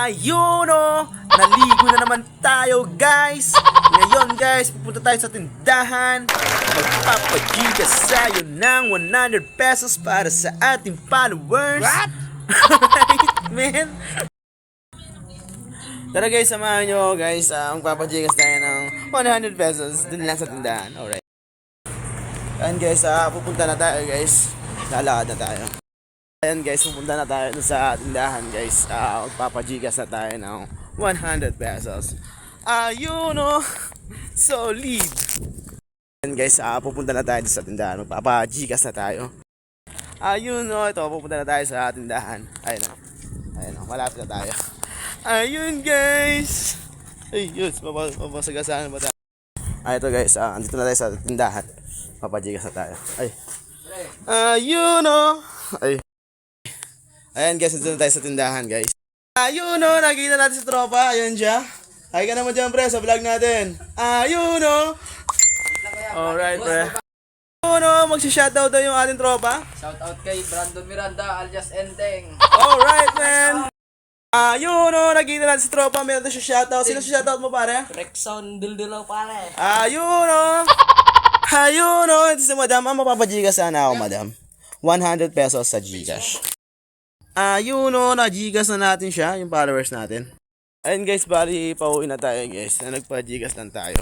Ayun o, naligo na naman tayo guys. Ngayon guys, pupunta tayo sa tindahan. Magpapagigas tayo ng 100 pesos para sa ating followers. What? Alright, man. Tara guys, samahan nyo guys. Magpapagigas tayo ng 100 pesos dun lang sa tindahan. Alright. Ayan guys, pupunta na tayo guys. Lalakad na tayo. Ayan guys, pupunta na tayo sa tindahan guys. Magpapagigas na tayo ng 100 pesos. Ayun o, solid. Ayan guys, pupunta na tayo sa tindahan. Magpapagigas na tayo. Ayun o, ito, pupunta na tayo sa tindahan. Ayun o, ayun o, malapit na tayo. Ayun guys. Ay, yun, mapasagasahan ba tayo? Ito guys, andito na tayo sa tindahan. Papagigas na tayo. Ay. Ayun o. Ay. Ayan guys, nandito na tayo sa tindahan guys. Ayun o, nakikita natin sa tropa. Ayun siya. Ay ka naman dyan pre, sa vlog natin. Ayun o. Alright pre. Ayun o, magsishoutout daw yung ating tropa. Shoutout kay Brandon Miranda alias Enteng. Alright man. Ayun o, nakikita natin sa tropa. Meron na siya shoutout. Sino siya shoutout mo pare? Rexon Dildilaw pare. Ayun o. Ayun o, ito si madam. Mapapagigas sana ako madam. 100 pesos sa Gcash. Ayun o, na-Gcash na natin siya, yung followers natin. Ayun guys, bali pauwi na tayo guys. Nagpa-Gcash lang tayo.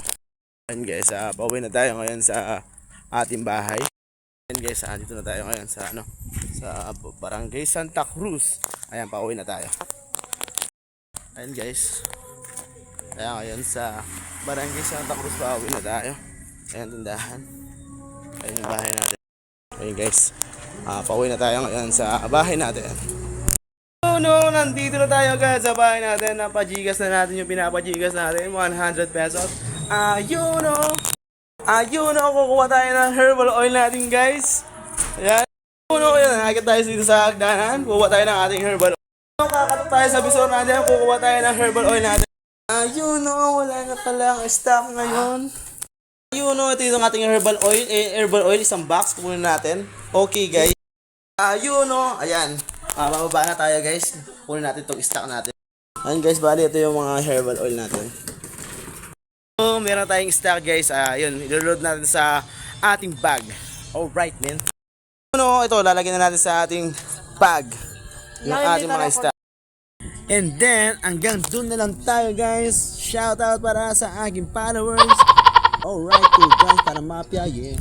Ayun guys, pauwi na tayo ngayon sa ating bahay. Ayun guys, dito na tayo ngayon sa sa Barangay Santa Cruz. Ayan, pauwi na tayo. Ayun guys. Ayan, ngayon sa Barangay Santa Cruz, pauwi na tayo. Ayan, tindahan. Ayun yung bahay natin. Ayun guys, pauwi na tayo ngayon sa bahay natin. No, nandito na tayo guys sa bahay natin. Napagigas na natin yung pinapagigas natin. 100 pesos. Ayun o. Ayun o, kukuha tayo ng herbal oil natin guys. Ayan. Ayun o, yan. Nakakit tayo dito sa hagdanan. Kukuha tayo ng ating herbal oil. Kakatok tayo sa bisor natin. Kukuha tayo ng herbal oil natin. Ayun o, wala na palang stock ngayon. Ayun o, ito yung ating herbal oil. Herbal oil, isang box. Kukunin natin. Okay guys. Ayun o, ayan. Bababa na tayo guys. Kunin natin itong stock natin. Ayun guys, bali ito yung mga herbal oil natin. So, meron tayong stock guys. Ayun, i-load natin sa ating bag. Alright man. Ano, ito, lalagyan na natin sa ating bag yung ating mga stock. And then, hanggang dun na lang tayo guys. Shoutout para sa aking followers. Alright, cool guys, para mapya, yeah.